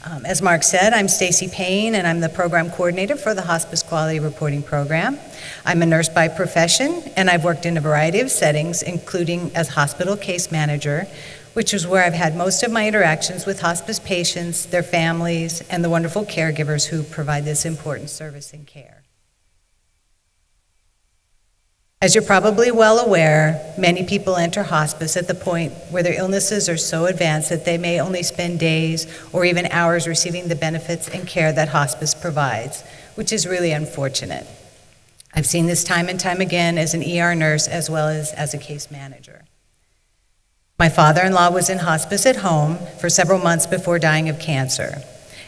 As Mark said, I'm Stacy Payne, and I'm the program coordinator for the Hospice Quality Reporting Program. I'm a nurse by profession, and I've worked in a variety of settings, including as hospital case manager, which is where I've had most of my interactions with hospice patients, their families, and the wonderful caregivers who provide this important service and care. As you're probably well aware, many people enter hospice at the point where their illnesses are so advanced that they may only spend days or even hours receiving the benefits and care that hospice provides, which is really unfortunate. I've seen this time and time again as an ER nurse as well as a case manager. My father-in-law was in hospice at home for several months before dying of cancer,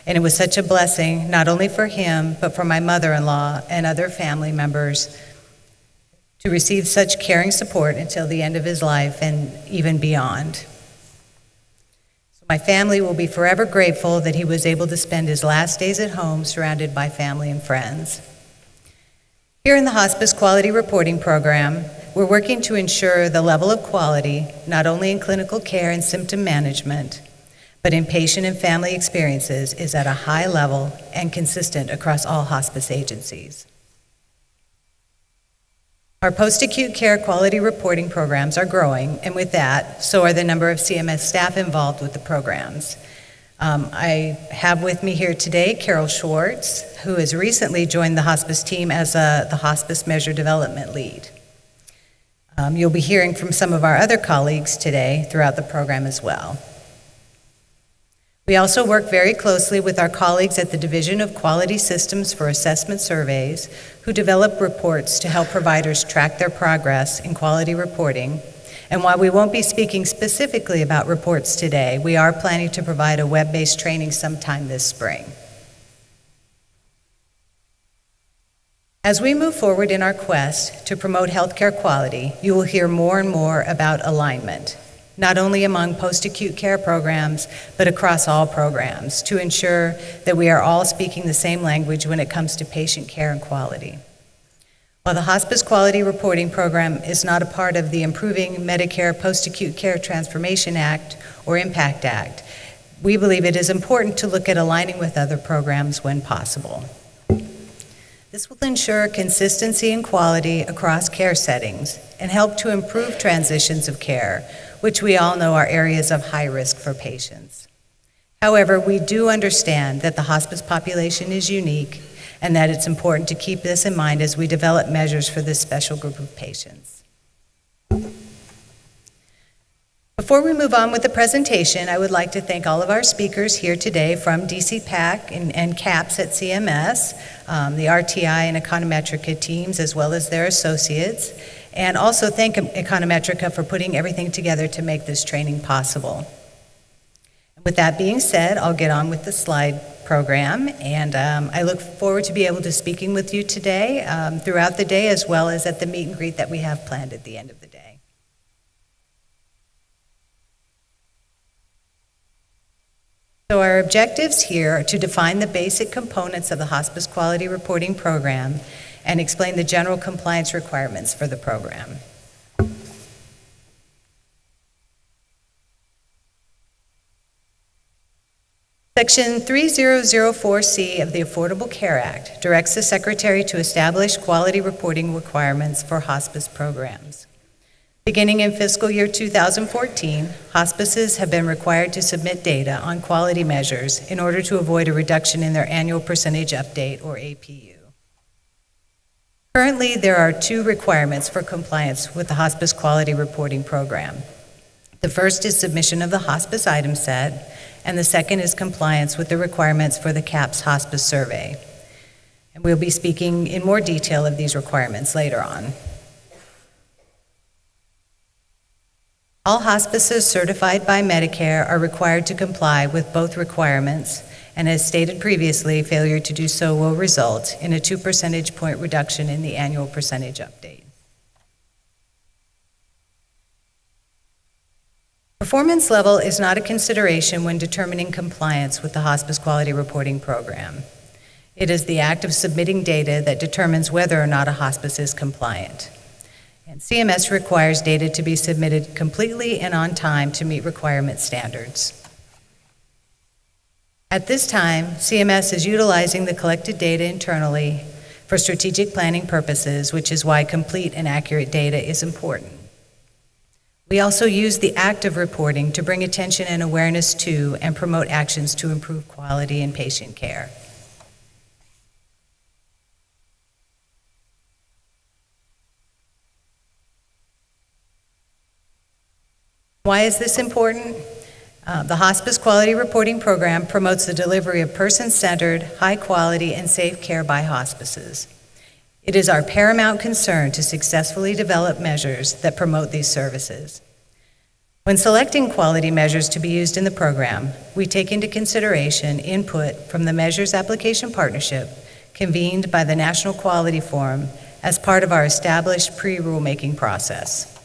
and it was such a blessing not only for him but for my mother-in-law and other family members to receive such caring support until the end of his life and even beyond. So my family will be forever grateful that he was able to spend his last days at home surrounded by family and friends. Here in the Hospice Quality Reporting Program, we're working to ensure the level of quality, not only in clinical care and symptom management, but in patient and family experiences, is at a high level and consistent across all hospice agencies. Our post-acute care quality reporting programs are growing, and with that, so are the number of CMS staff involved with the programs. I have with me here today Carol Schwartz, who has recently joined the hospice team as the Hospice Measure Development Lead. You'll be hearing from some of our other colleagues today throughout the program as well. We also work very closely with our colleagues at the Division of Quality Systems for Assessment Surveys, who develop reports to help providers track their progress in quality reporting. And while we won't be speaking specifically about reports today, we are planning to provide a web-based training sometime this spring. As we move forward in our quest to promote healthcare quality, you will hear more and more about alignment, not only among post-acute care programs, but across all programs, to ensure that we are all speaking the same language when it comes to patient care and quality. While the Hospice Quality Reporting Program is not a part of the Improving Medicare Post-Acute Care Transformation Act or IMPACT Act, we believe it is important to look at aligning with other programs when possible. This will ensure consistency and quality across care settings and help to improve transitions of care, which we all know are areas of high risk for patients. However, we do understand that the hospice population is unique and that it's important to keep this in mind as we develop measures for this special group of patients. Before we move on with the presentation, I would like to thank all of our speakers here today from DCPAC and CAPS at CMS, the RTI and Econometrica teams, as well as their associates, and also thank Econometrica for putting everything together to make this training possible. With that being said, I'll get on with the slide program, and I look forward to be able to speaking with you today, throughout the day, as well as at the meet and greet that we have planned at the end of the day. So our objectives here are to define the basic components of the Hospice Quality Reporting Program and explain the general compliance requirements for the program. Section 3004C of the Affordable Care Act directs the Secretary to establish quality reporting requirements for hospice programs. Beginning in fiscal year 2014, hospices have been required to submit data on quality measures in order to avoid a reduction in their annual percentage update, or APU. Currently, there are two requirements for compliance with the Hospice Quality Reporting Program. The first is submission of the hospice item set, and the second is compliance with the requirements for the CAPS Hospice Survey. And we'll be speaking in more detail of these requirements later on. All hospices certified by Medicare are required to comply with both requirements, and as stated previously, failure to do so will result in a 2 percentage point reduction in the annual percentage update. Performance level is not a consideration when determining compliance with the Hospice Quality Reporting Program. It is the act of submitting data that determines whether or not a hospice is compliant. And CMS requires data to be submitted completely and on time to meet requirement standards. At this time, CMS is utilizing the collected data internally for strategic planning purposes, which is why complete and accurate data is important. We also use the active reporting to bring attention and awareness to and promote actions to improve quality in patient care. Why is this important? The Hospice Quality Reporting Program promotes the delivery of person-centered, high-quality, and safe care by hospices. It is our paramount concern to successfully develop measures that promote these services. When selecting quality measures to be used in the program, we take into consideration input from the Measures Application Partnership convened by the National Quality Forum as part of our established pre-rulemaking process.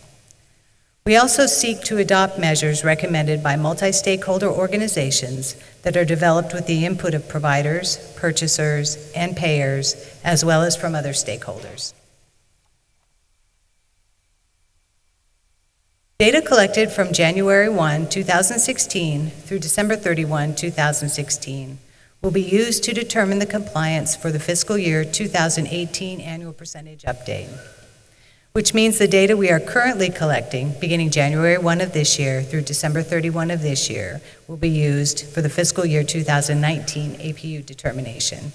We also seek to adopt measures recommended by multi-stakeholder organizations that are developed with the input of providers, purchasers, and payers, as well as from other stakeholders. Data collected from January 1, 2016 through December 31, 2016 will be used to determine the compliance for the fiscal year 2018 annual percentage update, which means the data we are currently collecting, beginning January 1 of this year through December 31 of this year, will be used for the fiscal year 2019 APU determination.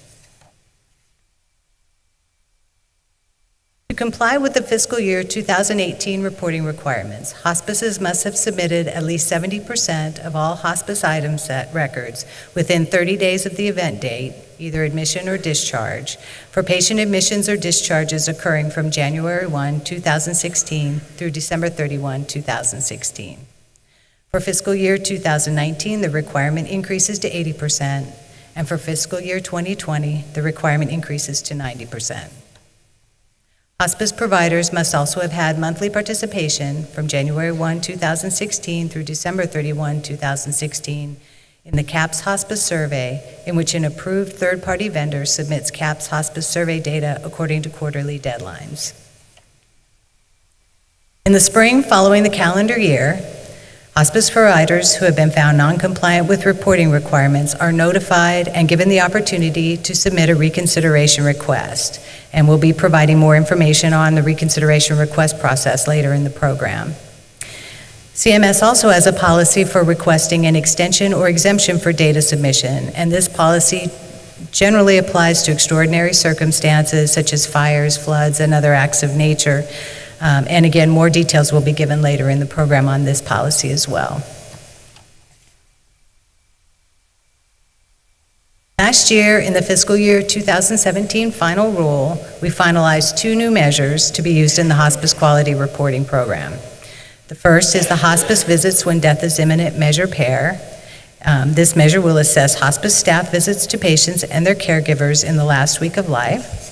To comply with the fiscal year 2018 reporting requirements, hospices must have submitted at least 70% of all hospice item set records within 30 days of the event date, either admission or discharge, for patient admissions or discharges occurring from January 1, 2016 through December 31, 2016. For fiscal year 2019, the requirement increases to 80%, and for fiscal year 2020, the requirement increases to 90%. Hospice providers must also have had monthly participation from January 1, 2016 through December 31, 2016 in the CAHPS Hospice Survey, in which an approved third-party vendor submits CAHPS Hospice Survey data according to quarterly deadlines. In the spring following the calendar year, hospice providers who have been found non-compliant with reporting requirements are notified and given the opportunity to submit a reconsideration request, and we'll be providing more information on the reconsideration request process later in the program. CMS also has a policy for requesting an extension or exemption for data submission, and this policy generally applies to extraordinary circumstances such as fires, floods, and other acts of nature. And again, more details will be given later in the program on this policy as well. Last year, in the fiscal year 2017 final rule, we finalized 2 new measures to be used in the Hospice Quality Reporting Program. The first is the Hospice Visits When Death is Imminent measure pair. This measure will assess hospice staff visits to patients and their caregivers in the last week of life.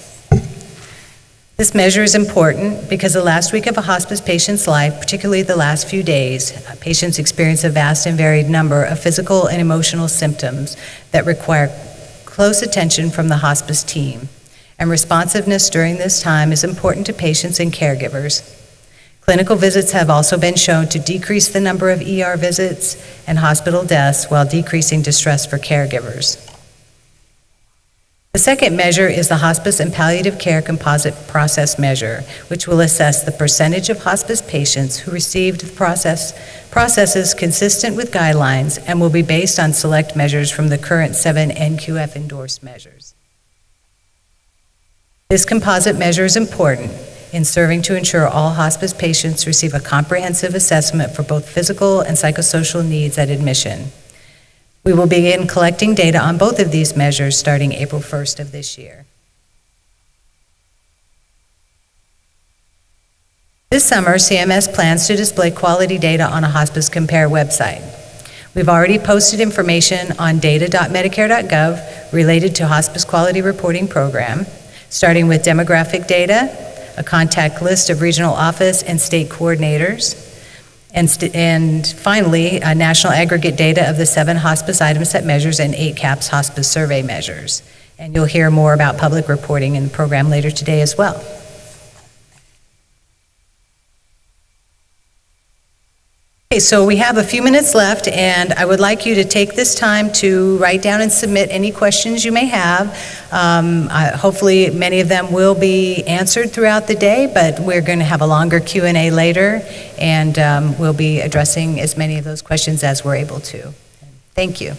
This measure is important because the last week of a hospice patient's life, particularly the last few days, patients experience a vast and varied number of physical and emotional symptoms that require close attention from the hospice team. And responsiveness during this time is important to patients and caregivers. Clinical visits have also been shown to decrease the number of ER visits and hospital deaths while decreasing distress for caregivers. The second measure is the Hospice and Palliative Care Composite Process Measure, which will assess the percentage of hospice patients who received processes consistent with guidelines and will be based on select measures from the current 7 NQF endorsed measures. This composite measure is important in serving to ensure all hospice patients receive a comprehensive assessment for both physical and psychosocial needs at admission. We will begin collecting data on both of these measures starting April 1st of this year. This summer, CMS plans to display quality data on a Hospice Compare website. We've already posted information on data.medicare.gov related to Hospice Quality Reporting Program, starting with demographic data, a contact list of regional office and state coordinators, and finally, national aggregate data of the 7 hospice item set measures and 8 CAHPS hospice survey measures. And you'll hear more about public reporting in the program later today as well. Okay, so we have a few minutes left, and I would like you to take this time to write down and submit any questions you may have. Hopefully, many of them will be answered throughout the day, but we're going to have a longer Q&A later, and we'll be addressing as many of those questions as we're able to. Thank you.